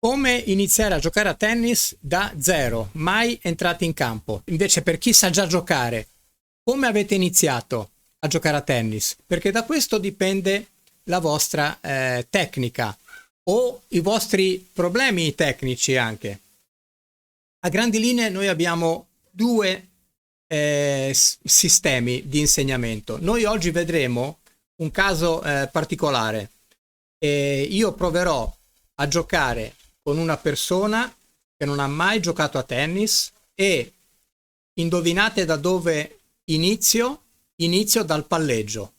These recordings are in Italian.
Come iniziare a giocare a tennis da zero, mai entrati in campo. Invece per chi sa già giocare, come avete iniziato a giocare a tennis? Perché da questo dipende la vostra tecnica o i vostri problemi tecnici anche. A grandi linee noi abbiamo due sistemi di insegnamento. Noi oggi vedremo un caso particolare. Io proverò a giocare con una persona che non ha mai giocato a tennis e indovinate da dove inizio? Inizio dal palleggio.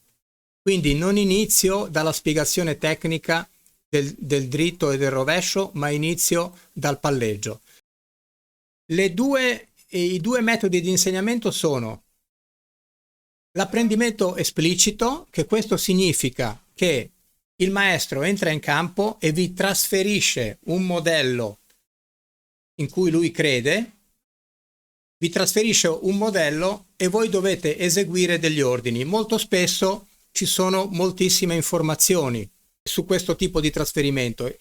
Quindi non inizio dalla spiegazione tecnica del dritto e del rovescio, ma inizio dal palleggio. I due metodi di insegnamento sono l'apprendimento esplicito, che questo significa che il maestro entra in campo e vi trasferisce un modello in cui lui crede, vi trasferisce un modello e voi dovete eseguire degli ordini. Molto spesso ci sono moltissime informazioni su questo tipo di trasferimento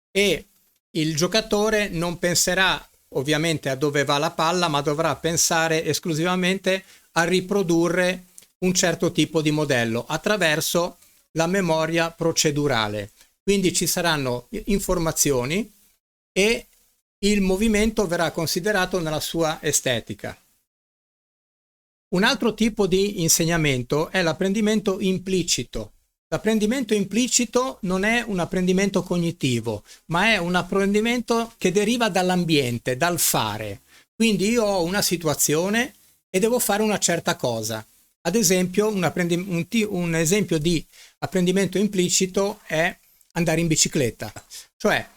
e il giocatore non penserà ovviamente a dove va la palla, ma dovrà pensare esclusivamente a riprodurre un certo tipo di modello attraverso la memoria procedurale. Quindi ci saranno informazioni e il movimento verrà considerato nella sua estetica. Un altro tipo di insegnamento è l'apprendimento implicito. L'apprendimento implicito non è un apprendimento cognitivo, ma è un apprendimento che deriva dall'ambiente, dal fare. Quindi io ho una situazione e devo fare una certa cosa. Ad esempio, un esempio di apprendimento implicito è andare in bicicletta. Cioè,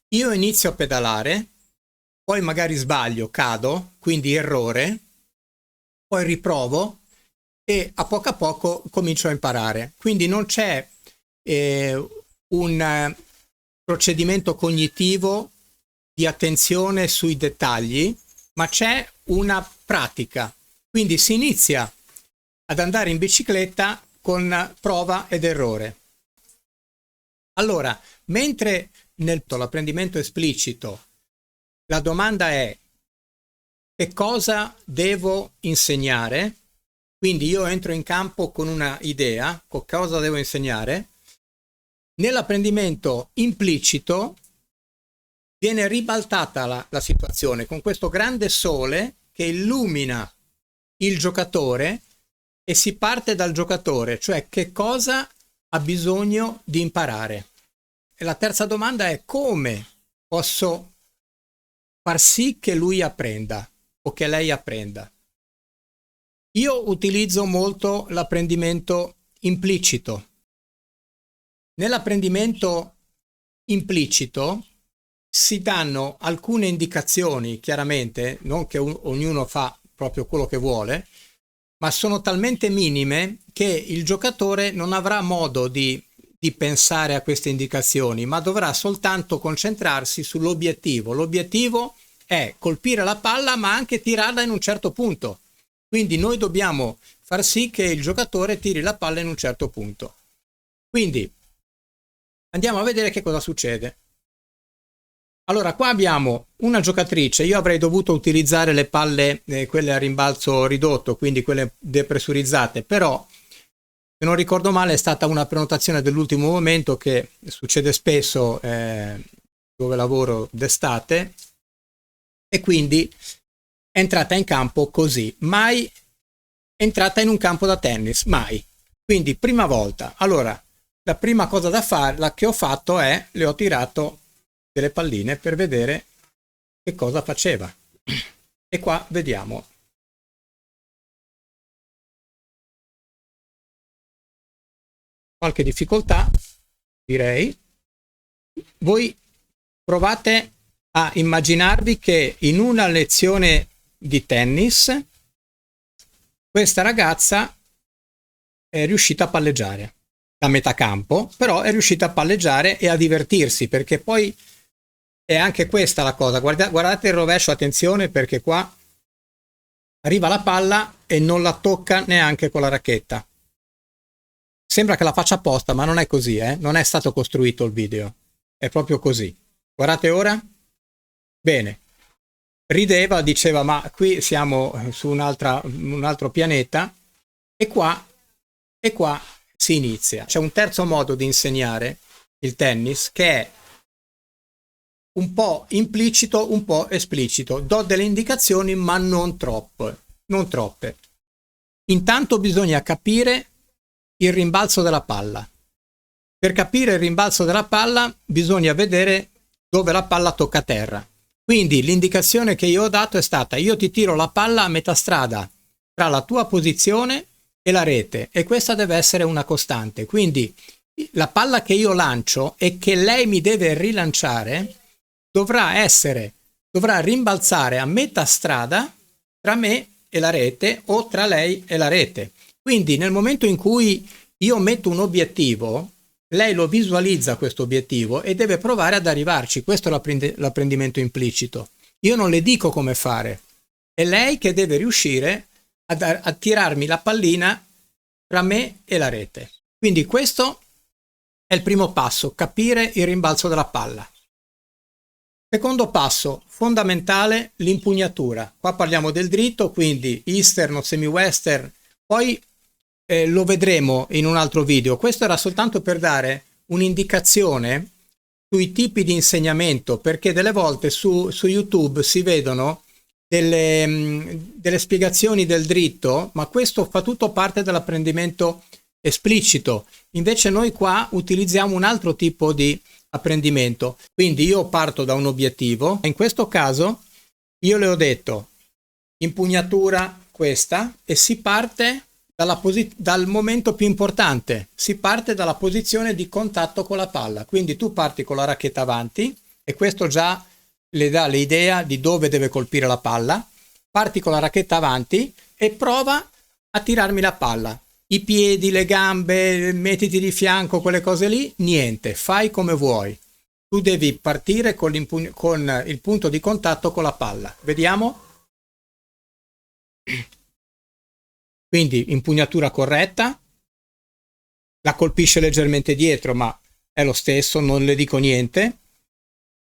io inizio a pedalare, poi magari sbaglio, cado, quindi errore, poi riprovo e a poco comincio a imparare. Quindi non c'è un procedimento cognitivo di attenzione sui dettagli, ma c'è una pratica. Quindi si inizia ad andare in bicicletta con prova ed errore. Allora, mentre nell'apprendimento esplicito la domanda è che cosa devo insegnare? Quindi io entro in campo con una idea, con cosa devo insegnare. Nell'apprendimento implicito viene ribaltata la situazione con questo grande sole che illumina il giocatore e si parte dal giocatore, cioè che cosa ha bisogno di imparare. E la terza domanda è come posso far sì che lui apprenda o che lei apprenda. Io utilizzo molto l'apprendimento implicito. Nell'apprendimento implicito si danno alcune indicazioni, chiaramente, non che ognuno fa proprio quello che vuole, ma sono talmente minime che il giocatore non avrà modo di pensare a queste indicazioni, ma dovrà soltanto concentrarsi sull'obiettivo. L'obiettivo è colpire la palla, ma anche tirarla in un certo punto. Quindi noi dobbiamo far sì che il giocatore tiri la palla in un certo punto. Quindi andiamo a vedere che cosa succede. Allora, qua abbiamo una giocatrice. Io avrei dovuto utilizzare le palle, quelle a rimbalzo ridotto, quindi quelle depressurizzate, però se non ricordo male è stata una prenotazione dell'ultimo momento, che succede spesso dove lavoro d'estate, e quindi è entrata in campo così. Mai entrata in un campo da tennis, mai. Quindi prima volta. Allora, la prima cosa da fare, la che ho fatto è, le ho tirato delle palline per vedere che cosa faceva. E qua vediamo. Qualche difficoltà, direi. Voi provate a immaginarvi che in una lezione di tennis questa ragazza è riuscita a palleggiare da metà campo, però è riuscita a palleggiare e a divertirsi, perché poi è anche questa la cosa. Guardate il rovescio, attenzione, perché qua arriva la palla e non la tocca neanche con la racchetta. Sembra che la faccia apposta, ma non è così, non è stato costruito il video, è proprio così. Guardate ora? Bene. Rideva, diceva, ma qui siamo su un altro pianeta e qua si inizia. C'è un terzo modo di insegnare il tennis che è un po' implicito, un po' esplicito. Do delle indicazioni, ma non troppe. Non troppe. Intanto bisogna capire il rimbalzo della palla. Per capire il rimbalzo della palla bisogna vedere dove la palla tocca terra. Quindi l'indicazione che io ho dato è stata: io ti tiro la palla a metà strada tra la tua posizione e la rete, e questa deve essere una costante. Quindi la palla che io lancio e che lei mi deve rilanciare dovrà rimbalzare a metà strada tra me e la rete o tra lei e la rete. Quindi nel momento in cui io metto un obiettivo, lei lo visualizza questo obiettivo e deve provare ad arrivarci. Questo è l'apprendimento implicito. Io non le dico come fare, è lei che deve riuscire a tirarmi la pallina tra me e la rete. Quindi questo è il primo passo, capire il rimbalzo della palla. Secondo passo, fondamentale, l'impugnatura. Qua parliamo del dritto, quindi eastern o semi-western, poi lo vedremo in un altro video. Questo era soltanto per dare un'indicazione sui tipi di insegnamento, perché delle volte su YouTube si vedono delle spiegazioni del dritto, ma questo fa tutto parte dell'apprendimento esplicito. Invece noi qua utilizziamo un altro tipo di apprendimento. Quindi io parto da un obiettivo. In questo caso io le ho detto impugnatura questa, e si parte dal momento più importante, si parte dalla posizione di contatto con la palla. Quindi tu parti con la racchetta avanti, e questo già le dà l'idea di dove deve colpire la palla. Parti con la racchetta avanti e prova a tirarmi la palla. I piedi, le gambe, mettiti di fianco, quelle cose lì, niente, fai come vuoi. Tu devi partire con il punto di contatto con la palla. Vediamo? Quindi impugnatura corretta, la colpisce leggermente dietro, ma è lo stesso, non le dico niente.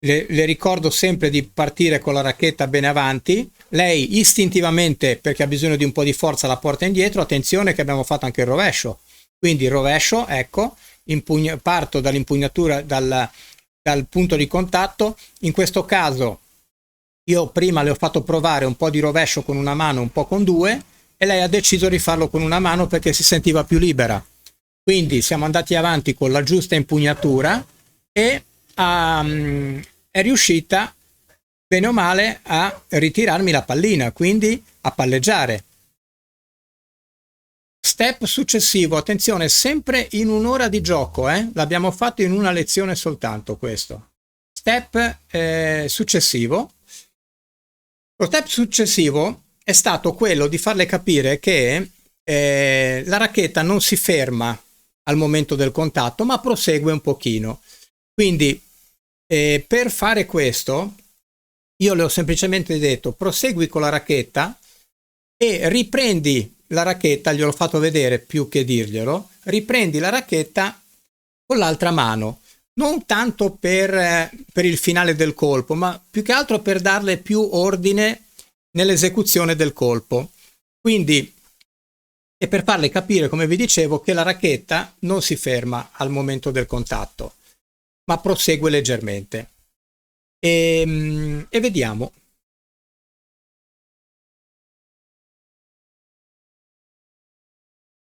Le ricordo sempre di partire con la racchetta bene avanti. Lei istintivamente, perché ha bisogno di un po' di forza, la porta indietro. Attenzione che abbiamo fatto anche il rovescio. Quindi il rovescio, ecco, parto dall'impugnatura, dal punto di contatto. In questo caso io prima le ho fatto provare un po' di rovescio con una mano, un po' con due, e lei ha deciso di farlo con una mano perché si sentiva più libera. Quindi siamo andati avanti con la giusta impugnatura e è riuscita bene o male a ritirarmi la pallina, quindi a palleggiare. Step successivo, attenzione, sempre in un'ora di gioco, l'abbiamo fatto in una lezione soltanto questo. Step successivo. Lo step successivo è stato quello di farle capire che la racchetta non si ferma al momento del contatto, ma prosegue un pochino. Quindi per fare questo io le ho semplicemente detto: prosegui con la racchetta e riprendi la racchetta, gliel'ho fatto vedere più che dirglielo, riprendi la racchetta con l'altra mano, non tanto per il finale del colpo, ma più che altro per darle più ordine nell'esecuzione del colpo. Quindi, e per farle capire, come vi dicevo, che la racchetta non si ferma al momento del contatto, ma prosegue leggermente. E vediamo.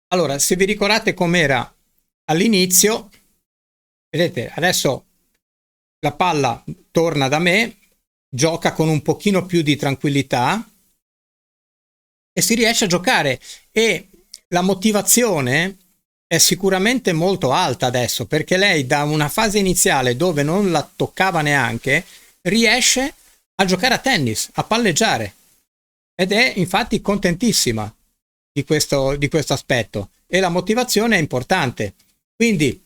Allora, se vi ricordate com'era all'inizio, vedete, adesso la palla torna da me, gioca con un pochino più di tranquillità e si riesce a giocare, e la motivazione è sicuramente molto alta adesso, perché lei da una fase iniziale dove non la toccava neanche riesce a giocare a tennis, a palleggiare, ed è infatti contentissima di questo aspetto, e la motivazione è importante. Quindi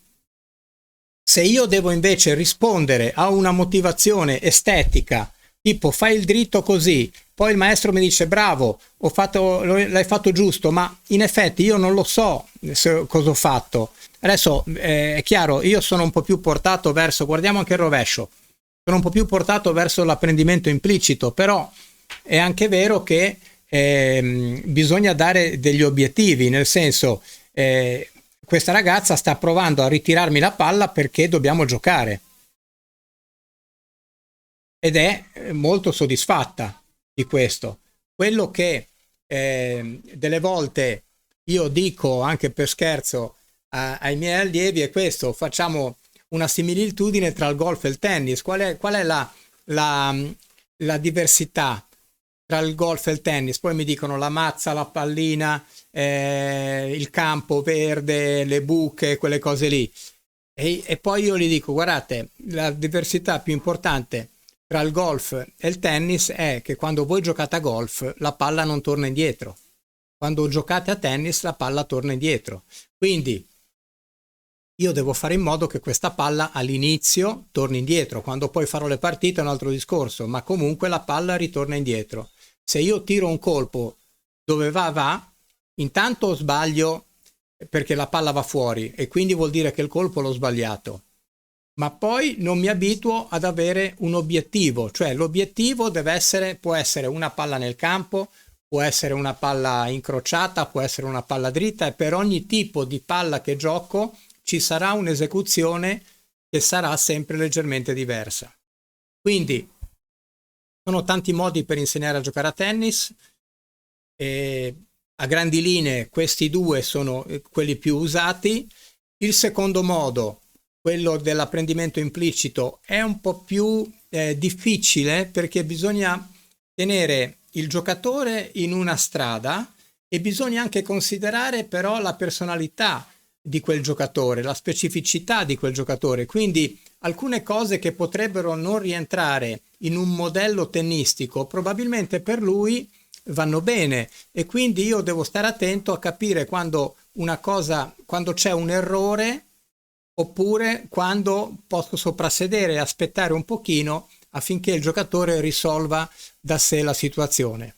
se io devo invece rispondere a una motivazione estetica, tipo fai il dritto così, poi il maestro mi dice bravo, l'hai fatto giusto, ma in effetti io non lo so cosa ho fatto. Adesso è chiaro, io sono un po' più portato verso, guardiamo anche il rovescio, sono un po' più portato verso l'apprendimento implicito, però è anche vero che bisogna dare degli obiettivi, nel senso questa ragazza sta provando a ritirarmi la palla perché dobbiamo giocare ed è molto soddisfatta di questo. Quello che delle volte io dico anche per scherzo ai miei allievi è questo: facciamo una similitudine tra il golf e il tennis. Qual è la diversità tra il golf e il tennis? Poi mi dicono la mazza, la pallina, il campo verde, le buche, quelle cose lì. E poi io gli dico: guardate, la diversità più importante tra il golf e il tennis è che quando voi giocate a golf la palla non torna indietro. Quando giocate a tennis la palla torna indietro. Quindi io devo fare in modo che questa palla all'inizio torni indietro. Quando poi farò le partite è un altro discorso, ma comunque la palla ritorna indietro. Se io tiro un colpo dove va, intanto sbaglio perché la palla va fuori e quindi vuol dire che il colpo l'ho sbagliato. Ma poi non mi abituo ad avere un obiettivo, cioè l'obiettivo deve essere, può essere una palla nel campo, può essere una palla incrociata, può essere una palla dritta, e per ogni tipo di palla che gioco ci sarà un'esecuzione che sarà sempre leggermente diversa. Quindi sono tanti modi per insegnare a giocare a tennis e a grandi linee questi due sono quelli più usati. Il secondo modo, quello dell'apprendimento implicito, è un po' più difficile perché bisogna tenere il giocatore in una strada e bisogna anche considerare però la personalità di quel giocatore, la specificità di quel giocatore, quindi alcune cose che potrebbero non rientrare in un modello tennistico probabilmente per lui vanno bene, e quindi io devo stare attento a capire quando quando c'è un errore oppure quando posso soprassedere e aspettare un pochino affinché il giocatore risolva da sé la situazione.